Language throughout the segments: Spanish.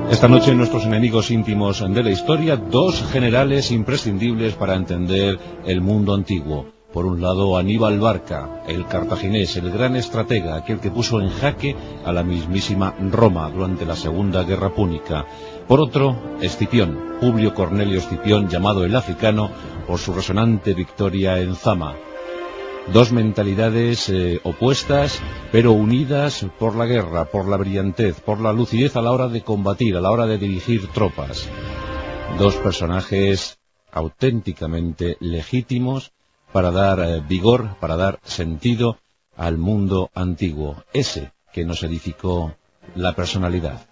Esta noche nuestros enemigos íntimos de la historia, dos generales imprescindibles para entender el mundo antiguo. Por un lado, Aníbal Barca, el cartaginés, el gran estratega, aquel que puso en jaque a la mismísima Roma durante la Segunda Guerra Púnica. Por otro, Escipión, Publio Cornelio Escipión, llamado el Africano por su resonante victoria en Zama. Dos mentalidades opuestas, pero unidas por la guerra, por la brillantez, por la lucidez a la hora de combatir, a la hora de dirigir tropas. Dos personajes auténticamente legítimos para dar vigor, para dar sentido al mundo antiguo, ese que nos edificó la personalidad.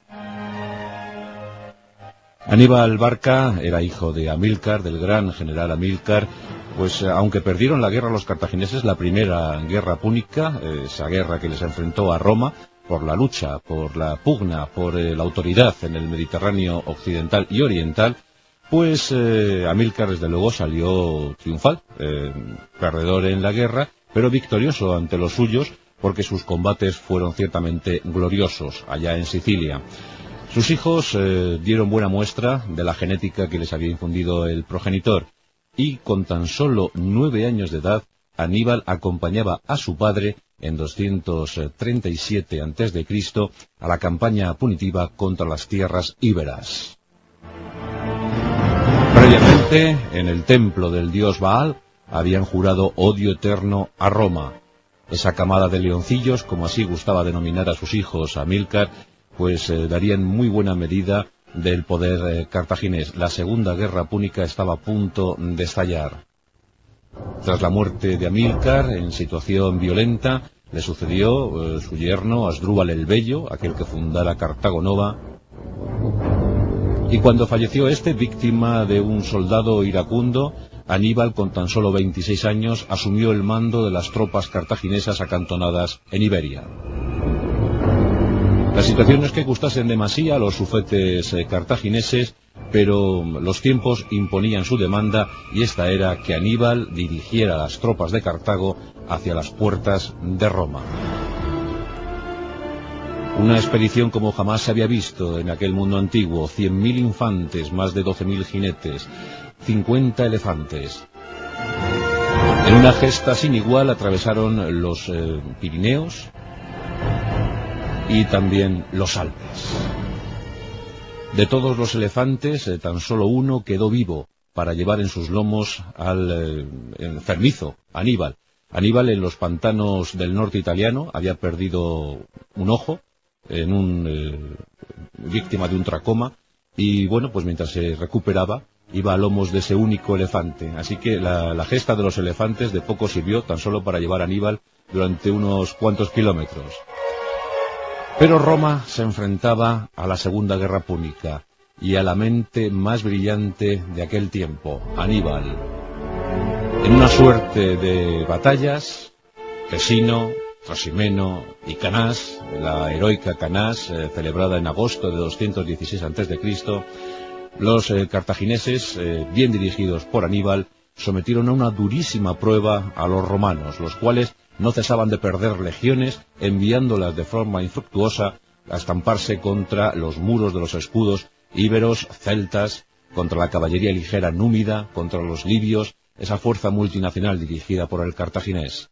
Aníbal Barca era hijo de Amílcar, del gran general Amílcar. Pues aunque perdieron la guerra los cartagineses, la primera guerra púnica, esa guerra que les enfrentó a Roma por la lucha, por la pugna, por la autoridad en el Mediterráneo occidental y oriental, pues Amílcar desde luego salió triunfal, perdedor en la guerra, pero victorioso ante los suyos, porque sus combates fueron ciertamente gloriosos allá en Sicilia. Sus hijos dieron buena muestra de la genética que les había infundido el progenitor. Y con tan solo 9 años de edad, Aníbal acompañaba a su padre en 237 a.C. a la campaña punitiva contra las tierras íberas. Previamente, en el templo del dios Baal, habían jurado odio eterno a Roma. Esa camada de leoncillos, como así gustaba denominar a sus hijos Amílcar, pues darían muy buena medida del poder cartaginés. La Segunda Guerra Púnica estaba a punto de estallar. Tras la muerte de Amílcar, en situación violenta, le sucedió su yerno Asdrúbal el Bello, aquel que fundara Cartago Nova. Y cuando falleció este, víctima de un soldado iracundo, Aníbal, con tan solo 26 años, asumió el mando de las tropas cartaginesas acantonadas en Iberia. La situación no es que gustasen demasiado a los sufetes cartagineses, pero los tiempos imponían su demanda, y esta era que Aníbal dirigiera las tropas de Cartago hacia las puertas de Roma. Una expedición como jamás se había visto en aquel mundo antiguo: 100.000 infantes, más de 12.000 jinetes, 50 elefantes. En una gesta sin igual atravesaron los Pirineos y también los Alpes. De todos los elefantes, tan solo uno quedó vivo para llevar en sus lomos al enfermizo Aníbal. Aníbal, en los pantanos del norte italiano, había perdido un ojo, víctima de un tracoma, y bueno, pues mientras se recuperaba, iba a lomos de ese único elefante. Así que la gesta de los elefantes de poco sirvió, tan solo para llevar a Aníbal durante unos cuantos kilómetros. Pero Roma se enfrentaba a la Segunda Guerra Púnica y a la mente más brillante de aquel tiempo, Aníbal. En una suerte de batallas, Tesino, Trasimeno y Canás, la heroica Canás, celebrada en agosto de 216 a.C., los cartagineses, bien dirigidos por Aníbal, sometieron a una durísima prueba a los romanos, los cuales no cesaban de perder legiones, enviándolas de forma infructuosa a estamparse contra los muros de los escudos íberos, celtas, contra la caballería ligera númida, contra los libios, esa fuerza multinacional dirigida por el cartaginés.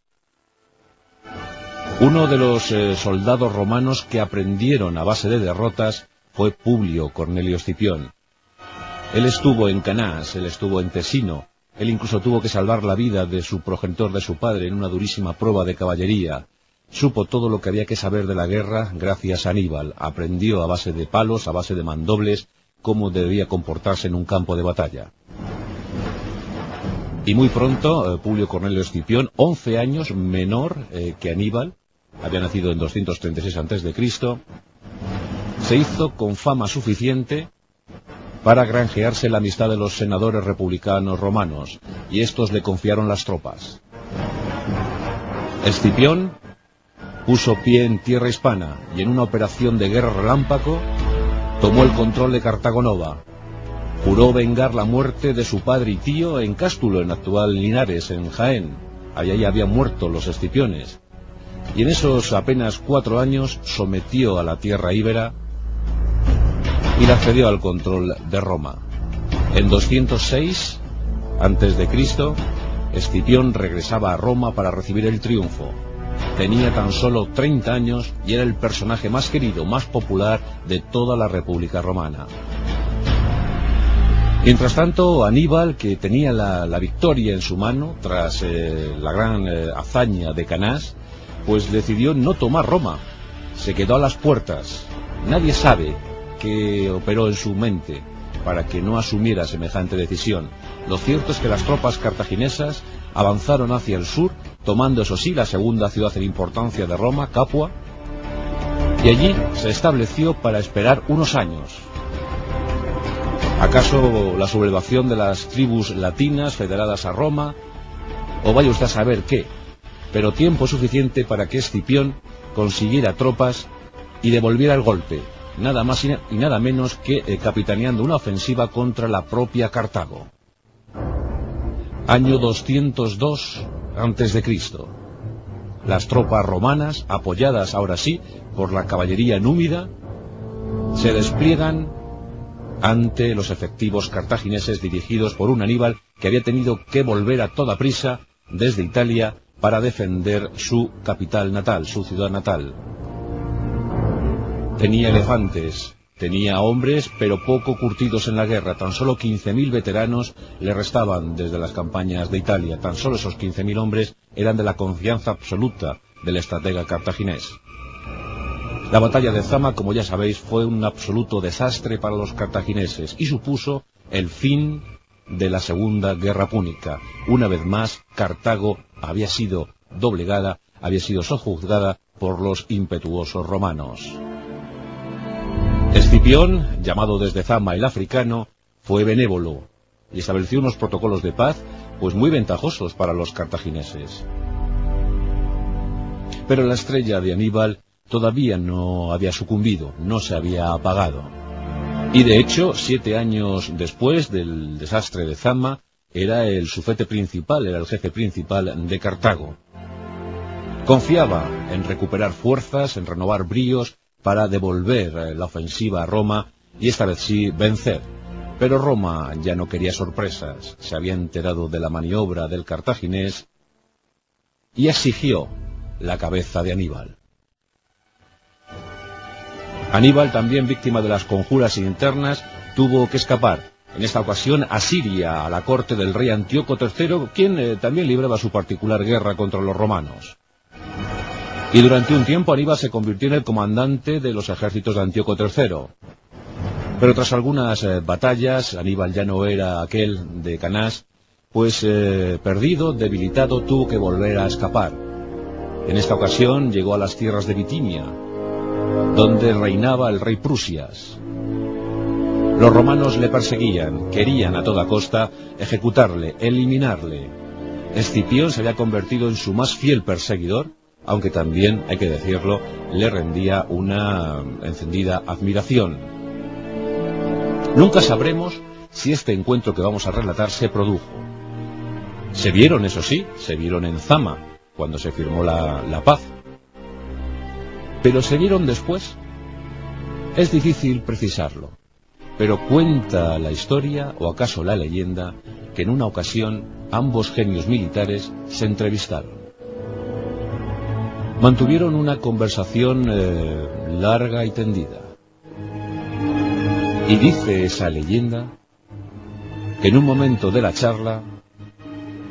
Uno de los soldados romanos que aprendieron a base de derrotas fue Publio Cornelio Escipión. Él estuvo en Canás, él estuvo en Tesino. Él incluso tuvo que salvar la vida de su progenitor, de su padre, en una durísima prueba de caballería. Supo todo lo que había que saber de la guerra gracias a Aníbal. Aprendió a base de palos, a base de mandobles, cómo debía comportarse en un campo de batalla. Y muy pronto, Publio Cornelio Escipión, 11 años menor que Aníbal, había nacido en 236 a.C., se hizo con fama suficiente para granjearse la amistad de los senadores republicanos romanos, y estos le confiaron las tropas. Escipión puso pie en tierra hispana, y en una operación de guerra relámpago tomó el control de Cartago Nova. Juró vengar la muerte de su padre y tío en Cástulo, en actual Linares, en Jaén. Allí habían muerto los Escipiones. Y en esos apenas 4 años sometió a la tierra íbera y la cedió al control de Roma. En 206 a.C., Escipión regresaba a Roma para recibir el triunfo. Tenía tan solo 30 años y era el personaje más querido, más popular de toda la República Romana. Mientras tanto, Aníbal, que tenía la victoria en su mano tras la gran hazaña de Canás, pues decidió no tomar Roma. Se quedó a las puertas. Nadie sabe qué operó en su mente para que no asumiera semejante decisión. Lo cierto es que las tropas cartaginesas avanzaron hacia el sur, tomando eso sí la segunda ciudad en importancia de Roma, Capua, y allí se estableció para esperar unos años. ¿Acaso la sublevación de las tribus latinas federadas a Roma? O vaya usted a saber qué, pero tiempo suficiente para que Escipión consiguiera tropas y devolviera el golpe, nada más y nada menos que capitaneando una ofensiva contra la propia Cartago. Año 202 a.C. Las tropas romanas, apoyadas ahora sí por la caballería númida, se despliegan ante los efectivos cartagineses dirigidos por un Aníbal que había tenido que volver a toda prisa desde Italia para defender su capital natal, su ciudad natal. Tenía elefantes, tenía hombres, pero poco curtidos en la guerra. Tan solo 15.000 veteranos le restaban desde las campañas de Italia. Tan solo esos 15.000 hombres eran de la confianza absoluta del estratega cartaginés. La batalla de Zama, como ya sabéis, fue un absoluto desastre para los cartagineses y supuso el fin de la Segunda Guerra Púnica. Una vez más, Cartago había sido doblegada, había sido sojuzgada por los impetuosos romanos. Escipión, llamado desde Zama el africano, fue benévolo y estableció unos protocolos de paz pues muy ventajosos para los cartagineses. Pero la estrella de Aníbal todavía no había sucumbido, no se había apagado. Y de hecho, 7 años después del desastre de Zama, era el sufete principal, era el jefe principal de Cartago. Confiaba en recuperar fuerzas, en renovar bríos, para devolver la ofensiva a Roma y esta vez sí vencer. Pero Roma ya no quería sorpresas, se había enterado de la maniobra del cartaginés y exigió la cabeza de Aníbal. Aníbal, también víctima de las conjuras internas, tuvo que escapar, en esta ocasión a Siria, a la corte del rey Antíoco III, quien también libraba su particular guerra contra los romanos. Y durante un tiempo Aníbal se convirtió en el comandante de los ejércitos de Antíoco III. Pero tras algunas batallas, Aníbal ya no era aquel de Canás, pues perdido, debilitado, tuvo que volver a escapar. En esta ocasión llegó a las tierras de Bitinia, donde reinaba el rey Prusias. Los romanos le perseguían, querían a toda costa ejecutarle, eliminarle. Escipión se había convertido en su más fiel perseguidor, aunque también, hay que decirlo, le rendía una encendida admiración. Nunca sabremos si este encuentro que vamos a relatar se produjo. Se vieron, eso sí, se vieron en Zama, cuando se firmó la paz. Pero se vieron después. Es difícil precisarlo, pero cuenta la historia, o acaso la leyenda, que en una ocasión ambos genios militares se entrevistaron. Mantuvieron una conversación larga y tendida. Y dice esa leyenda que en un momento de la charla,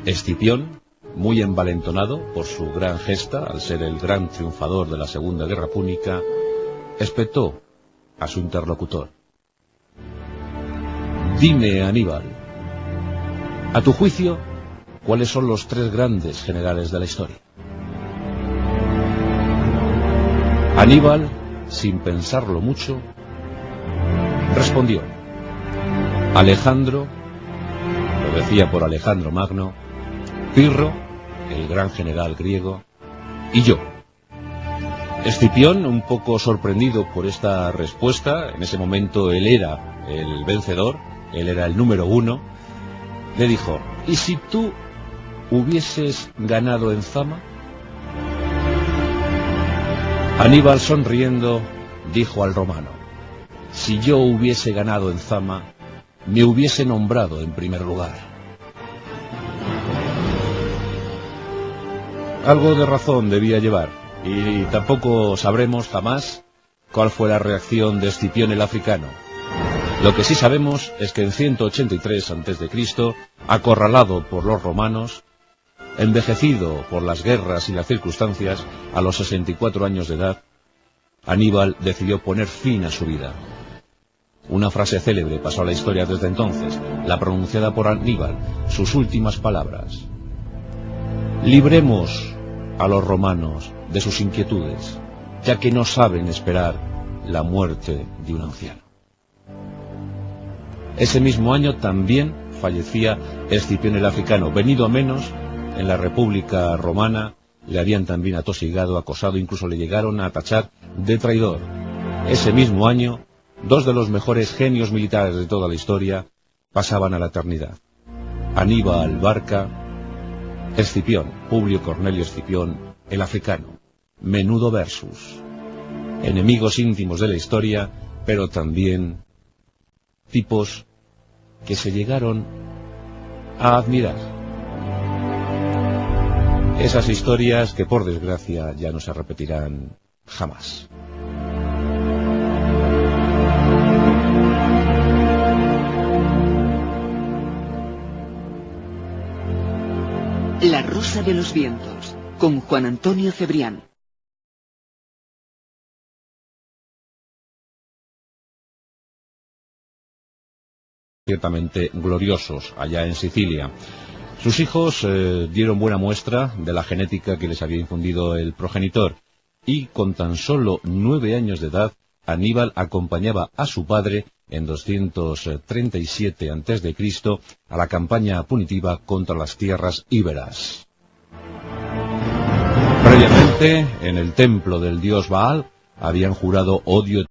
Escipión, muy envalentonado por su gran gesta, al ser el gran triunfador de la Segunda Guerra Púnica, espetó a su interlocutor. Dime, Aníbal, a tu juicio, ¿cuáles son los 3 grandes generales de la historia? Aníbal, sin pensarlo mucho, respondió: Alejandro, lo decía por Alejandro Magno, Pirro, el gran general griego, y yo. Escipión, un poco sorprendido por esta respuesta, en ese momento él era el vencedor, él era el número 1, le dijo: ¿y si tú hubieses ganado en Zama? Aníbal, sonriendo, dijo al romano: si yo hubiese ganado en Zama, me hubiese nombrado en primer lugar. Algo de razón debía llevar, y tampoco sabremos jamás cuál fue la reacción de Escipión el africano. Lo que sí sabemos es que en 183 a.C., acorralado por los romanos, envejecido por las guerras y las circunstancias, a los 64 años de edad, Aníbal decidió poner fin a su vida. Una frase célebre pasó a la historia desde entonces, la pronunciada por Aníbal, sus últimas palabras: libremos a los romanos de sus inquietudes, ya que no saben esperar la muerte de un anciano. Ese mismo año también fallecía Escipión el africano. Venido a menos, en la República Romana le habían también atosigado, acosado, incluso le llegaron a tachar de traidor. Ese mismo año, dos de los mejores genios militares de toda la historia pasaban a la eternidad: Aníbal Barca, Escipión, Publio Cornelio Escipión el africano. Menudo versus. Enemigos íntimos de la historia, pero también tipos que se llegaron a admirar. Esas historias que, por desgracia, ya no se repetirán jamás. La Rosa de los Vientos, con Juan Antonio Cebrián. Ciertamente gloriosos allá en Sicilia. Sus hijos dieron buena muestra de la genética que les había infundido el progenitor, y con tan solo 9 años de edad, Aníbal acompañaba a su padre en 237 a.C. a la campaña punitiva contra las tierras íberas. Previamente, en el templo del dios Baal, habían jurado odio.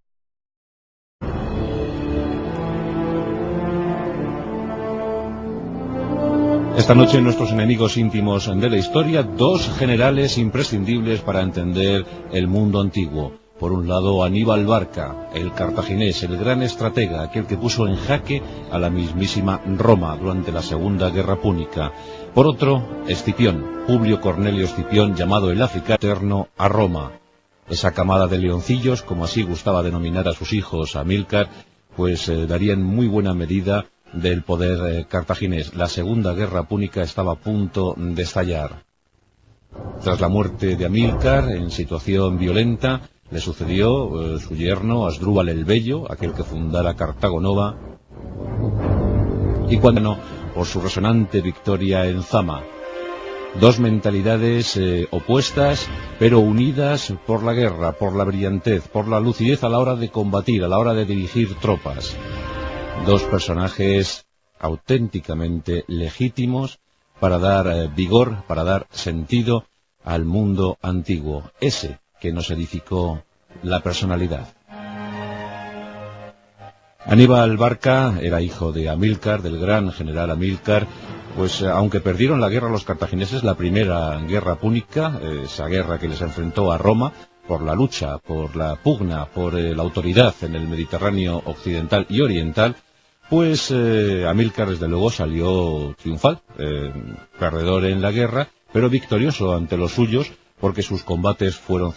Esta noche, nuestros enemigos íntimos de la historia, dos generales imprescindibles para entender el mundo antiguo. Por un lado, Aníbal Barca, el cartaginés, el gran estratega, aquel que puso en jaque a la mismísima Roma durante la Segunda Guerra Púnica. Por otro, Escipión, Publio Cornelio Escipión, llamado el africano eterno a Roma. Esa camada de leoncillos, como así gustaba denominar a sus hijos Amílcar, pues darían muy buena medida del poder cartaginés. La Segunda Guerra Púnica estaba a punto de estallar. Tras la muerte de Amílcar, en situación violenta, le sucedió su yerno Asdrúbal el Bello, aquel que fundara Cartago Nova, y cuando no, por su resonante victoria en Zama. Dos mentalidades opuestas, pero unidas por la guerra, por la brillantez, por la lucidez a la hora de combatir, a la hora de dirigir tropas. Dos personajes auténticamente legítimos para dar vigor, para dar sentido al mundo antiguo, ese que nos edificó la personalidad. Aníbal Barca era hijo de Amílcar, del gran general Amílcar, pues aunque perdieron la guerra los cartagineses, la primera guerra púnica, esa guerra que les enfrentó a Roma, por la lucha, por la pugna, por la autoridad en el Mediterráneo occidental y oriental, pues Amílcar desde luego salió triunfal, perdedor en la guerra, pero victorioso ante los suyos, porque sus combates fueron